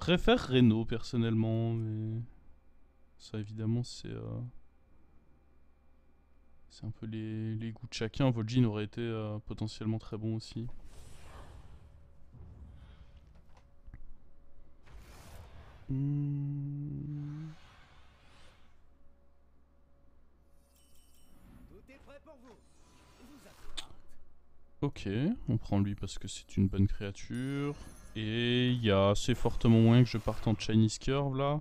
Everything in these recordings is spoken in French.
préfère Reno personnellement, mais ça évidemment c'est un peu les goûts de chacun. Vol'jin aurait été potentiellement très bon aussi. Hmm. Ok, on prend lui parce que c'est une bonne créature. Et il y a assez fortement moyen que je parte en Chinese Curve là.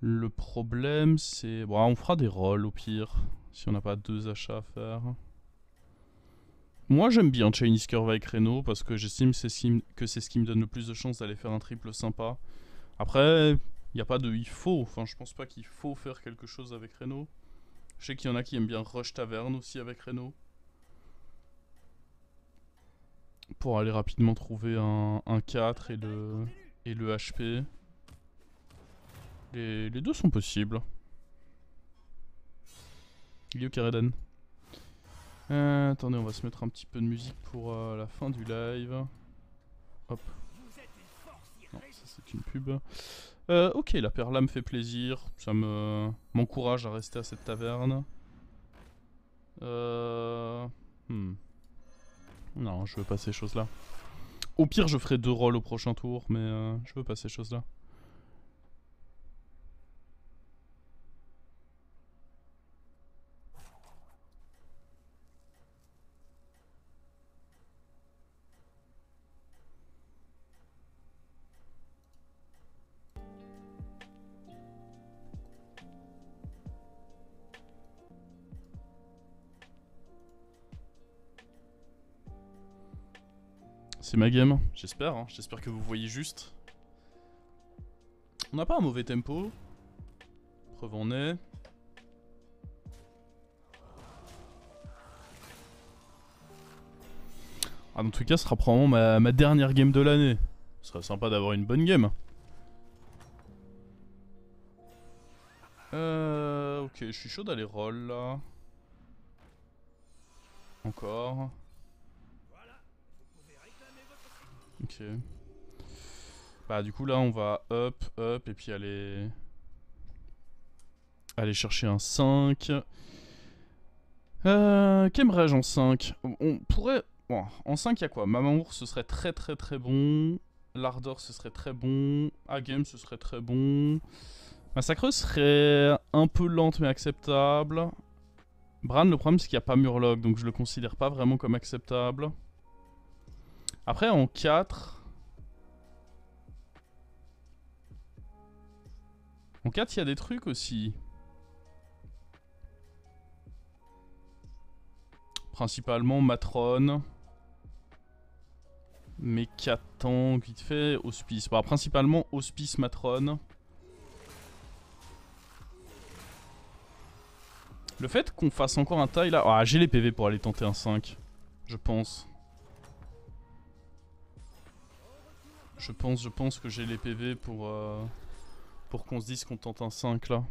Le problème c'est... Bon, on fera des rolls au pire, si on n'a pas deux achats à faire. Moi j'aime bien Chinese Curve avec Reno parce que j'estime que c'est ce qui me donne le plus de chances d'aller faire un triple sympa. Après, il n'y a pas de il faut, enfin je pense pas qu'il faut faire quelque chose avec Reno. Je sais qu'il y en a qui aiment bien Rush Taverne aussi avec Reno. Pour aller rapidement trouver un 4 et le HP. Les deux sont possibles. Lio Kareden. Attendez, on va se mettre un petit peu de musique pour la fin du live. Hop. Non, ça c'est une pub. Ok, la perla me fait plaisir. Ça m'encourage à rester à cette taverne. Non, je veux pas ces choses-là. Au pire, je ferai deux rolls au prochain tour, mais je veux pas ces choses-là. C'est ma game, j'espère. Hein. J'espère que vous voyez juste. On n'a pas un mauvais tempo. Preuve en est. Ah, dans tous les cas, ce sera probablement ma dernière game de l'année. Ce serait sympa d'avoir une bonne game. Ok, je suis chaud d'aller roll là. Encore. Ok. Bah du coup là on va up, up et puis aller chercher un 5. Qu'aimerais-je en 5? On pourrait... Bon, en 5 il y a quoi? Mamamour ce serait très très très bon. L'Ardor ce serait très bon. Agame ce serait très bon. Massacreuse serait un peu lente mais acceptable. Bran, le problème c'est qu'il n'y a pas Murloc donc je le considère pas vraiment comme acceptable. Après en 4... En 4 il y a des trucs aussi. Principalement Matron. Mécatang, vite fait, Hospice. Bah, principalement Hospice Matron. Le fait qu'on fasse encore un taille là... Ah, j'ai les PV pour aller tenter un 5. Je pense. Je pense que j'ai les PV pour qu'on se dise qu'on tente un 5 là.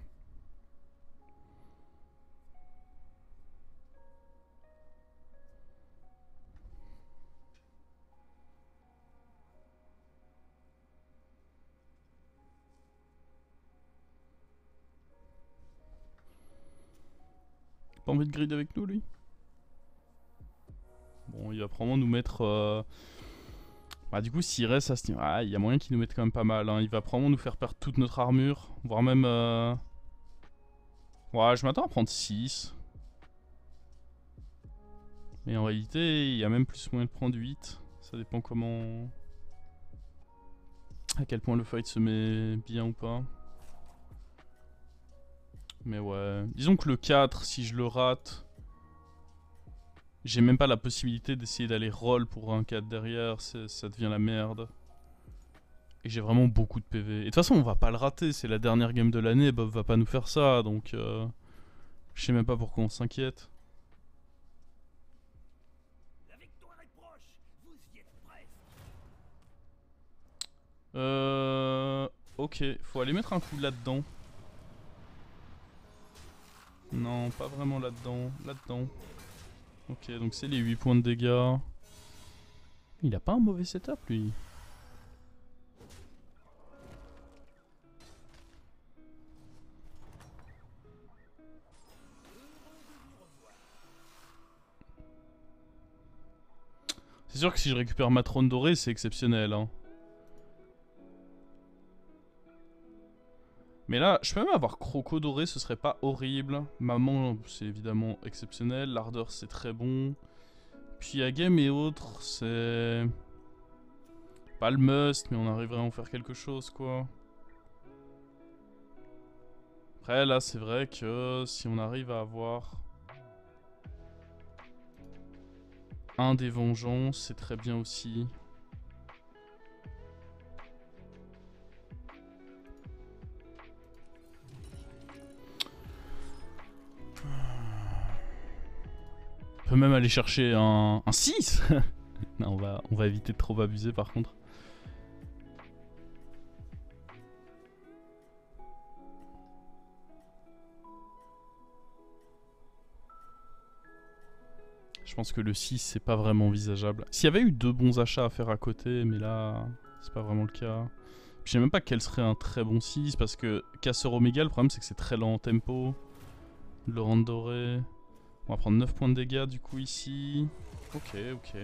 Pas envie de grid avec nous lui? Bon, il va probablement nous mettre... Bah du coup s'il reste à ce niveau... Ah, il y a moyen qu'il nous mette quand même pas mal. Hein. Il va probablement nous faire perdre toute notre armure. Voire même... Ouais, je m'attends à prendre 6. Mais en réalité, il y a même plus moyen de prendre 8. Ça dépend comment... À quel point le fight se met bien ou pas. Mais ouais... Disons que le 4, si je le rate... J'ai même pas la possibilité d'essayer d'aller roll pour un 4 derrière. Ça devient la merde. Et j'ai vraiment beaucoup de PV. Et de toute façon, on va pas le rater. C'est la dernière game de l'année. Bob va pas nous faire ça. Donc... Je sais même pas pourquoi on s'inquiète. Ok, faut aller mettre un coup là-dedans. Non, pas vraiment là-dedans. Là-dedans. Ok, donc c'est les 8 points de dégâts. Il a pas un mauvais setup, lui. sûr que si je récupère ma trône dorée, c'est exceptionnel. Hein. Mais là, je peux même avoir Croco doré, ce serait pas horrible. Maman, c'est évidemment exceptionnel. L'ardeur, c'est très bon. Puis à game et autres, c'est... Pas le must, mais on arriverait à en faire quelque chose, quoi. Après, là, c'est vrai que si on arrive à avoir... un des vengeances, c'est très bien aussi. On peut même aller chercher un 6. Non, on va éviter de trop abuser par contre. Je pense que le 6 c'est pas vraiment envisageable. S'il y avait eu 2 bons achats à faire à côté, mais là c'est pas vraiment le cas. Puis je sais même pas quel serait un très bon 6 parce que Casseur Oméga, le problème c'est que c'est très lent en tempo. Le rendre doré. On va prendre 9 points de dégâts du coup ici. Ok, ok.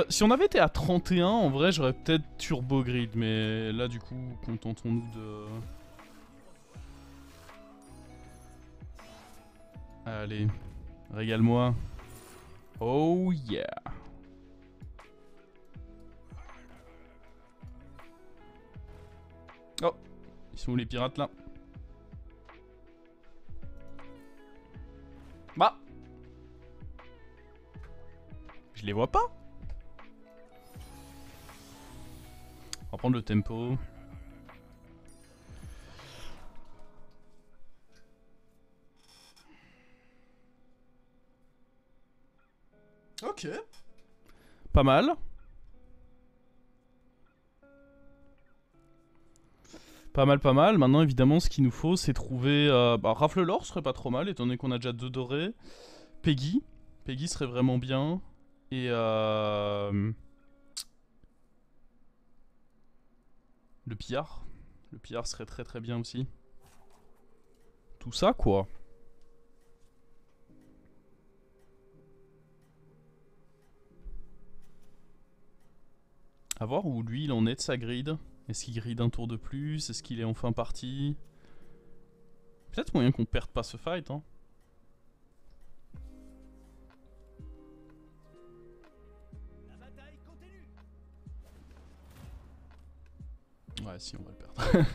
Si on avait été à 31, en vrai, j'aurais peut-être turbo grid, mais là, du coup, contentons-nous de... Allez, régale-moi. Oh yeah. Oh, ils sont où les pirates, là? Bah, je les vois pas. On va prendre le tempo. Ok. Pas mal. Pas mal, pas mal. Maintenant, évidemment, ce qu'il nous faut, c'est trouver... Rafle l'or serait pas trop mal, étant donné qu'on a déjà 2 dorés. Peggy. Peggy serait vraiment bien. Et le pillard. Le pillard serait très très bien aussi. Tout ça, quoi. A voir où lui, il en est de sa grid. Est-ce qu'il grid un tour de plus? Est-ce qu'il est enfin parti? Peut-être moyen qu'on perde pas ce fight, hein. Ouais, si, on va le perdre.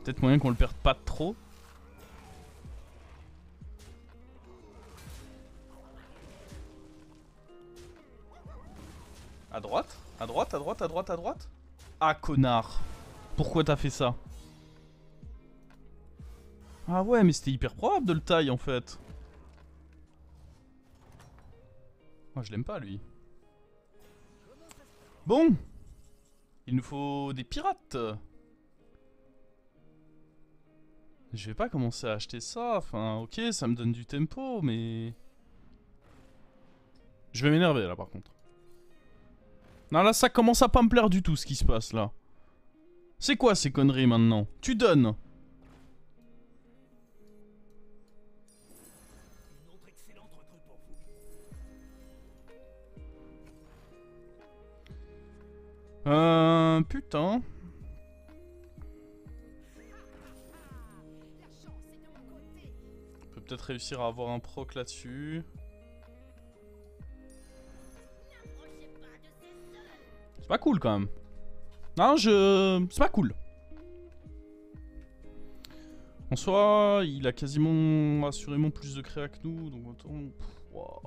Peut-être moyen qu'on le perde pas trop. À droite? À droite, à droite, à droite, à droite? Ah, connard. Pourquoi t'as fait ça? Ah ouais, mais c'était hyper probable de le taille, en fait. Moi, je l'aime pas, lui. Bon. Il nous faut des pirates. Je vais pas commencer à acheter ça. Enfin, ok, ça me donne du tempo, mais... Je vais m'énerver, là, par contre. Non, là, ça commence à pas me plaire du tout, ce qui se passe, là. C'est quoi, ces conneries, maintenant? Tu donnes. Putain. On peut peut-être réussir à avoir un proc là-dessus. C'est pas cool quand même. Non, c'est pas cool. En soi, il a quasiment assurément plus de créa que nous, donc autant... Wow.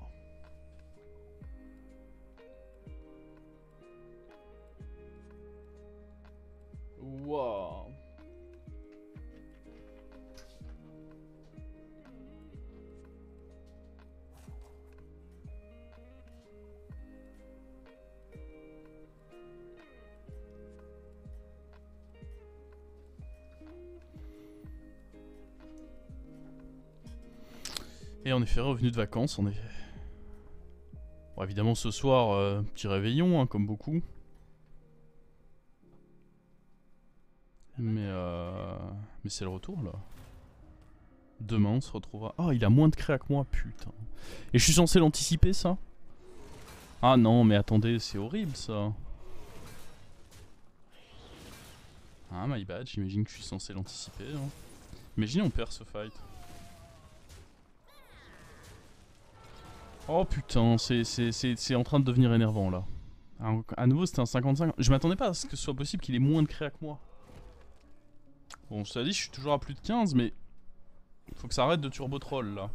Wow. Et en effet, revenu de vacances, on est... Bon, évidemment, ce soir, petit réveillon, hein, comme beaucoup. Mais c'est le retour là. Demain on se retrouvera. Ah, il a moins de créa que moi, putain. Et je suis censé l'anticiper ça? Ah non, mais attendez, c'est horrible ça. Ah, my bad, j'imagine que je suis censé l'anticiper. Hein. Imaginez on perd ce fight. Oh putain, c'est en train de devenir énervant là. Alors, à nouveau c'était un 55. Je m'attendais pas à ce que ce soit possible qu'il ait moins de créa que moi. Bon, cela dit, je suis toujours à plus de 15, mais faut que ça arrête de turbo troll là.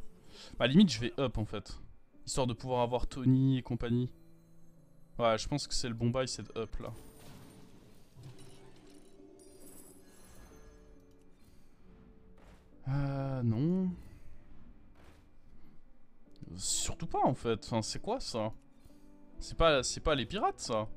Bah, limite, je vais up en fait. Histoire de pouvoir avoir Tony et compagnie. Ouais, je pense que c'est le bon bail, c'est de up là. Non. Surtout pas en fait. Enfin, c'est quoi ça? C'est pas les pirates ça.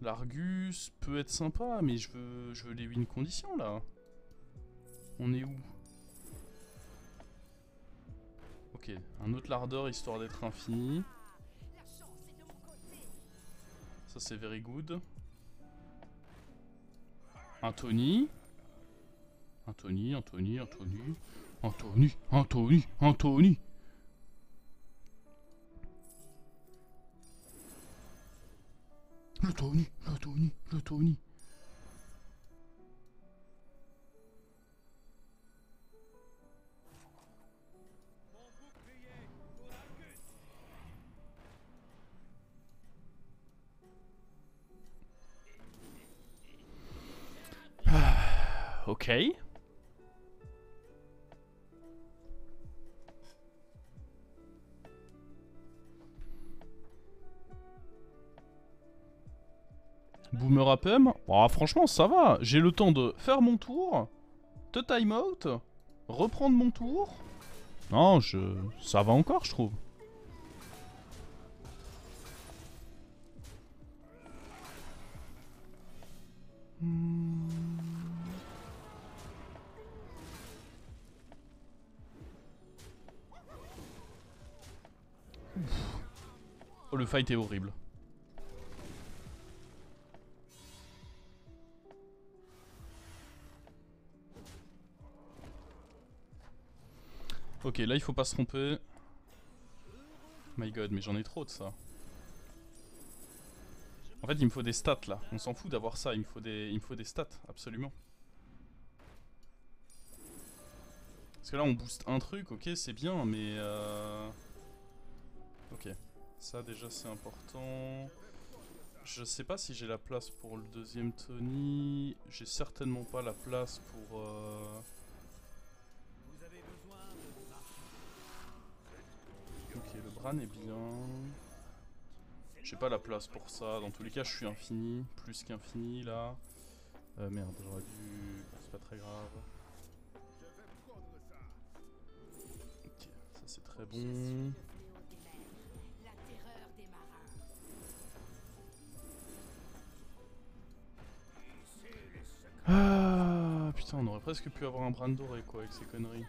L'Argus peut être sympa, mais je veux les win conditions là. On est où? Ok, un autre lardeur histoire d'être infini. Ça c'est very good. Un Tony. Un Tony, un Tony, un Tony. Un Tony, un Tony, un Tony. Le Tony, le Tony, le Tony. Ok. Boomer APM. Oh, franchement, ça va. J'ai le temps de faire mon tour, te time out, reprendre mon tour. Non, ça va encore, je trouve. Oh, le fight est horrible. Ok, là il faut pas se tromper. My god, mais j'en ai trop de ça. En fait, il me faut des stats là. On s'en fout d'avoir ça, il me faut des stats, absolument. Parce que là on booste un truc, ok, c'est bien, mais ok, ça déjà c'est important. Je sais pas si j'ai la place pour le deuxième Tony. J'ai certainement pas la place pour... Ok, le Bran est bien. J'ai pas la place pour ça. Dans tous les cas, je suis infini. Plus qu'infini là. Merde, j'aurais dû... C'est pas très grave. Ok, ça c'est très bon. Ah putain, on aurait presque pu avoir un Bran doré quoi avec ces conneries.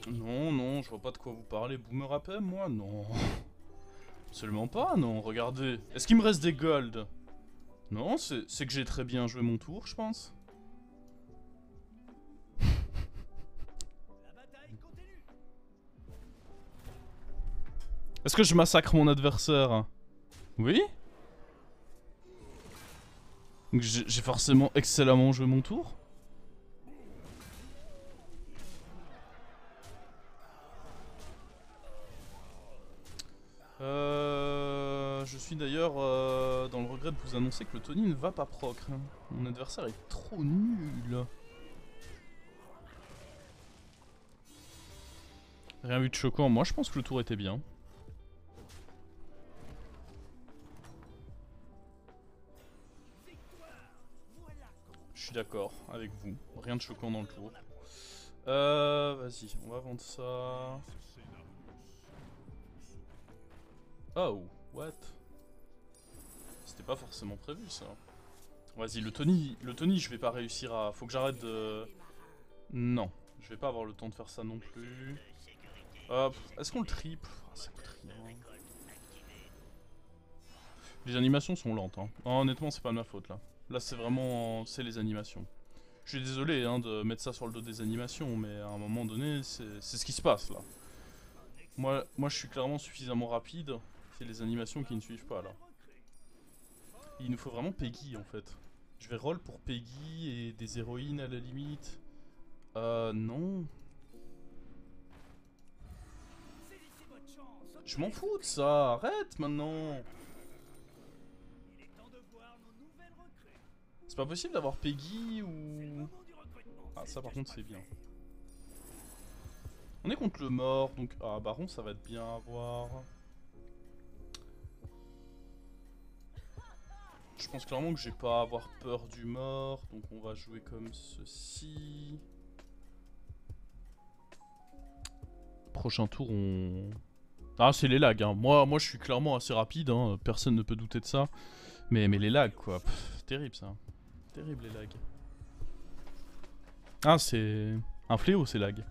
Non, non, je vois pas de quoi vous parlez. Boomer APM, moi? Non. Absolument pas, non, regardez. Est-ce qu'il me reste des gold? Non, c'est que j'ai très bien joué mon tour, je pense. Est-ce que je massacre mon adversaire? Oui? J'ai forcément excellemment joué mon tour? Je suis d'ailleurs dans le regret de vous annoncer que le Tony ne va pas proc. Mon adversaire est trop nul. Rien vu de choquant, moi je pense que le tour était bien. Je suis d'accord avec vous, rien de choquant dans le tour. Vas-y, on va vendre ça. Oh, what? C'était pas forcément prévu ça. Vas-y, le Tony, je vais pas réussir à... Faut que j'arrête de... Non, je vais pas avoir le temps de faire ça non plus. Hop, est-ce qu'on le triple? Ça coûte rien. Les animations sont lentes, hein. Non, honnêtement, c'est pas de ma faute, là. Là, c'est vraiment... C'est les animations. Je suis désolé hein, de mettre ça sur le dos des animations, mais à un moment donné, c'est ce qui se passe, là. Moi, je suis clairement suffisamment rapide. C'est les animations qui ne suivent pas, là. Il nous faut vraiment Peggy, en fait. Je vais roll pour Peggy et des héroïnes, à la limite. Non. Je m'en fous de ça, arrête maintenant. C'est pas possible d'avoir Peggy ou... Ah ça par contre c'est bien. On est contre le mort, donc... Ah Baron ça va être bien à voir. Je pense clairement que j'ai pas à avoir peur du mort, donc on va jouer comme ceci. Prochain tour on... Ah c'est les lags hein. Moi je suis clairement assez rapide hein. Personne ne peut douter de ça. Mais les lags quoi, pff, terrible ça. Terrible les lags. Ah c'est un fléau ces lags.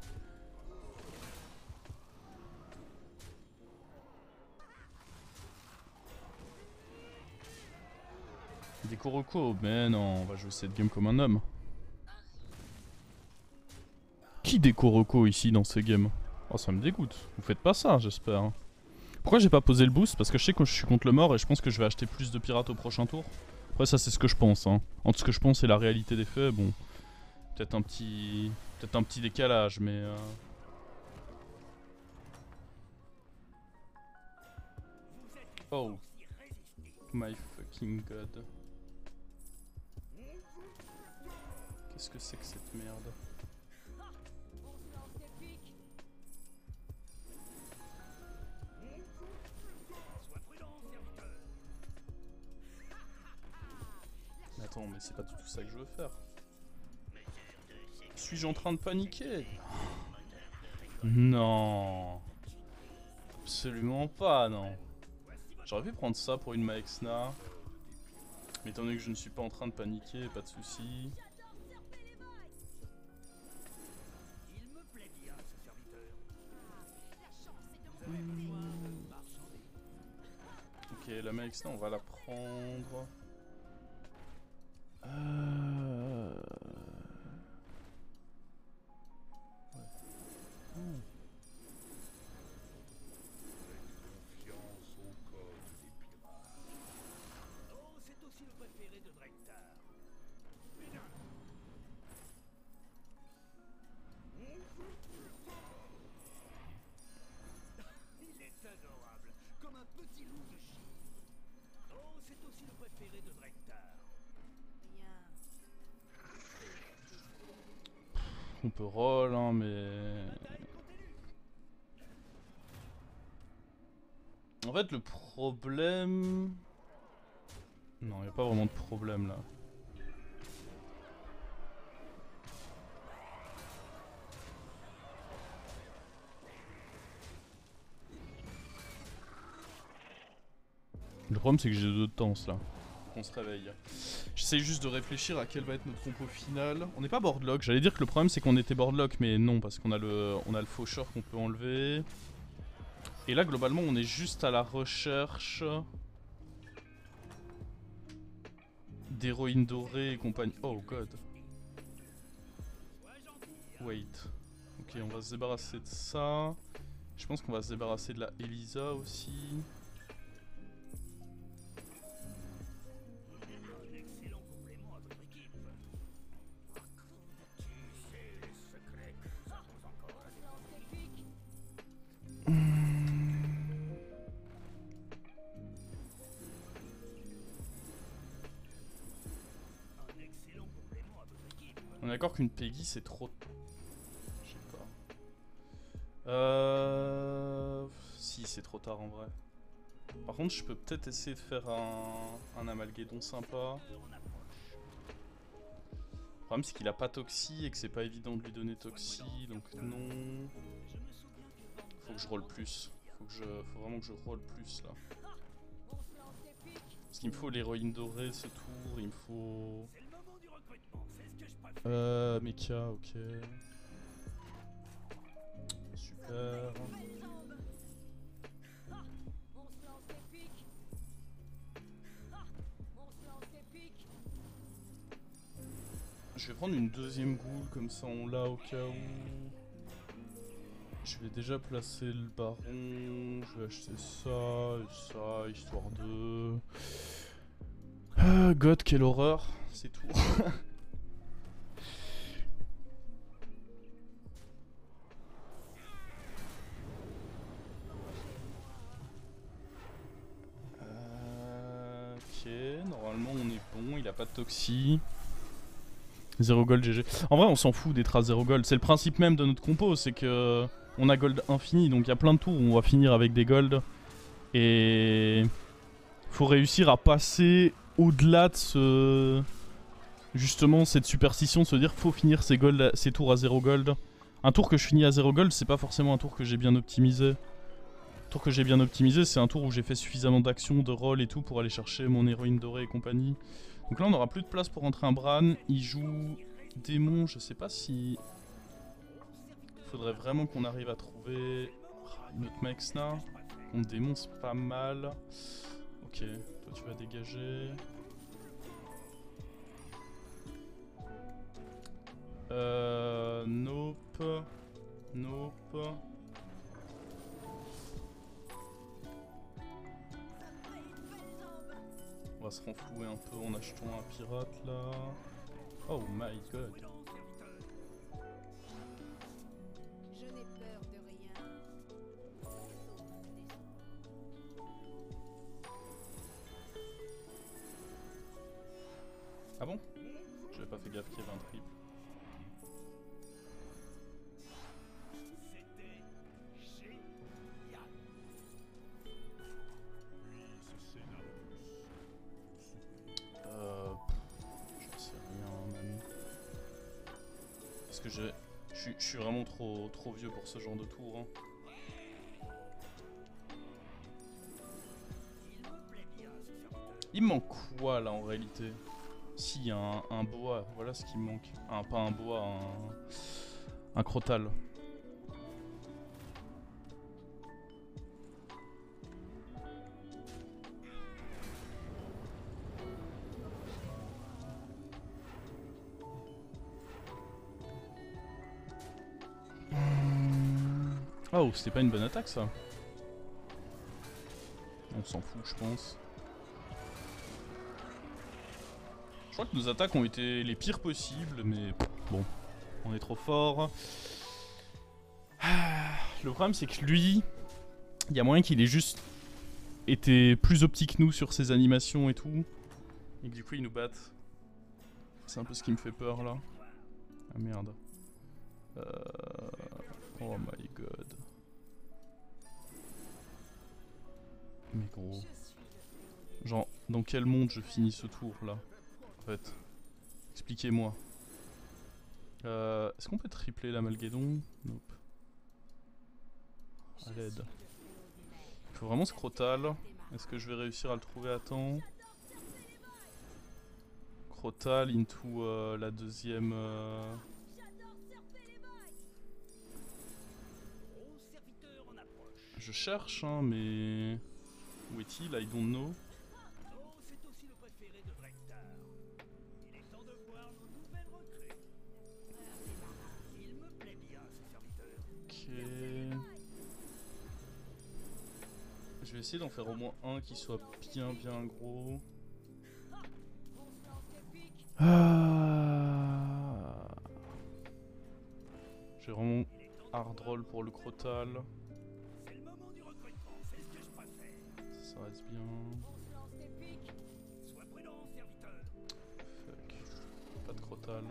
Des Koroko, mais non, on va jouer cette game comme un homme. Qui des Koroko ici dans ces games? Oh ça me dégoûte, vous faites pas ça j'espère. Pourquoi j'ai pas posé le boost? Parce que je sais que je suis contre le mort et je pense que je vais acheter plus de pirates au prochain tour. Après ça c'est ce que je pense hein. Entre ce que je pense et la réalité des faits, bon... Peut-être un petit décalage mais... Oh. My fucking god. Qu'est-ce que c'est que cette merde? Mais attends, mais c'est pas du tout ça que je veux faire. Suis-je en train de paniquer? Non. Absolument pas, non. J'aurais pu prendre ça pour une Maexna. Mais étant donné que je ne suis pas en train de paniquer, pas de soucis. Ok, la Maexna, on va la prendre. On peut roll, hein, mais... En fait, le problème... Non, il n'y a pas vraiment de problème, là. Le problème, c'est que j'ai deux tenses, là. On se réveille. J'essaye juste de réfléchir à quel va être notre compo final. On n'est pas boardlock. J'allais dire que le problème c'est qu'on était boardlock, mais non, parce qu'on a le faucheur qu'on peut enlever. Et là, globalement, on est juste à la recherche d'héroïnes dorées et compagnie. Oh god. Wait. Ok, on va se débarrasser de ça. Je pense qu'on va se débarrasser de la Elisa aussi. On est d'accord qu'une Peggy c'est trop... Je sais pas. Si c'est trop tard en vrai. Par contre je peux peut-être essayer de faire un amalguédon sympa. Le problème c'est qu'il a pas Toxi et que c'est pas évident de lui donner Toxi, donc non. Faut que je roll plus. Faut vraiment que je roll plus là. Parce qu'il me faut l'héroïne dorée ce tour. tour, il me faut... Mecha, ok. Super. Je vais prendre une deuxième goule, comme ça on l'a au cas où. Je vais déjà placer le baron, je vais acheter ça et ça, histoire de... God, quelle horreur, c'est tout. Ok, normalement on est bon, il a pas de toxi. 0 gold GG. En vrai on s'en fout d'être à 0 gold, c'est le principe même de notre compo, c'est que... On a gold infini, donc il y a plein de tours où on va finir avec des golds. Et... faut réussir à passer au-delà de ce... Justement, cette superstition de se dire faut finir ces tours à 0 gold. Un tour que je finis à 0 gold, c'est pas forcément un tour que j'ai bien optimisé. Un tour que j'ai bien optimisé, c'est un tour où j'ai fait suffisamment d'actions, de rôle et tout pour aller chercher mon héroïne dorée et compagnie. Donc là, on aura plus de place pour rentrer un Bran. Il joue démon, je sais pas si... Faudrait vraiment qu'on arrive à trouver une autre Mexna. Mon démon c'est pas mal. Ok, toi tu vas dégager. Nope. Nope. On va se renflouer un peu en achetant un pirate là. Oh my god. Ah bon? J'avais pas fait gaffe qu'il y avait un triple. J'en sais rien même. Parce que je suis vraiment trop vieux pour ce genre de tour. Hein. Il me manque quoi là en réalité? Si, il y a un boa, voilà ce qui me manque. Pas un boa, un crotal. Oh, c'était pas une bonne attaque ça. On s'en fout, je pense. Je crois que nos attaques ont été les pires possibles, mais bon, on est trop fort. Le problème c'est que lui, il y a moyen qu'il ait juste été plus optique que nous sur ses animations et tout. Et que du coup il nous batte. C'est un peu ce qui me fait peur là. Ah merde. Oh my god. Mais gros. Genre, dans quel monde je finis ce tour là? En fait, expliquez-moi. Est-ce qu'on peut tripler l'Amalgédon? Nope. À l'aide. Il faut vraiment Scrotal. Est-ce que je vais réussir à le trouver à temps? Crotal into la deuxième... Je cherche, hein, mais... Où est-il? I don't know. Je vais essayer d'en faire au moins un qui soit bien gros. J'ai vraiment hard roll pour le crotal. Ça reste bien. Fuck. Pas de crotal.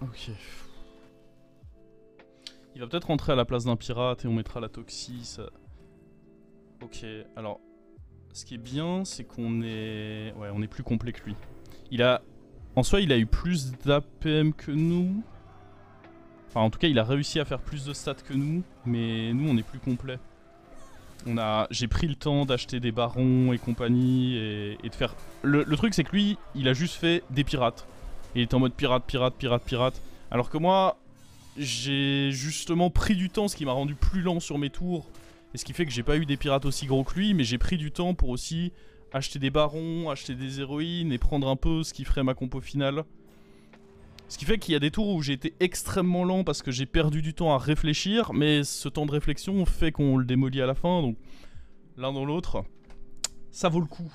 Ok. Il va peut-être rentrer à la place d'un pirate et on mettra la toxie. Ça... Ok, alors... Ce qui est bien, c'est qu'on est... Ouais, on est plus complet que lui. Il a... En soi, il a eu plus d'APM que nous. Enfin, en tout cas, il a réussi à faire plus de stats que nous. Mais nous, on est plus complet. J'ai pris le temps d'acheter des barons et compagnie et de faire... Le truc c'est que lui, il a juste fait des pirates. Il était en mode pirate, pirate, pirate, pirate. Alors que moi, j'ai justement pris du temps, ce qui m'a rendu plus lent sur mes tours. Et ce qui fait que j'ai pas eu des pirates aussi gros que lui, mais j'ai pris du temps pour aussi acheter des barons, acheter des héroïnes et prendre un peu ce qui ferait ma compo finale. Ce qui fait qu'il y a des tours où j'ai été extrêmement lent parce que j'ai perdu du temps à réfléchir, mais ce temps de réflexion fait qu'on le démolit à la fin, donc l'un dans l'autre, ça vaut le coup.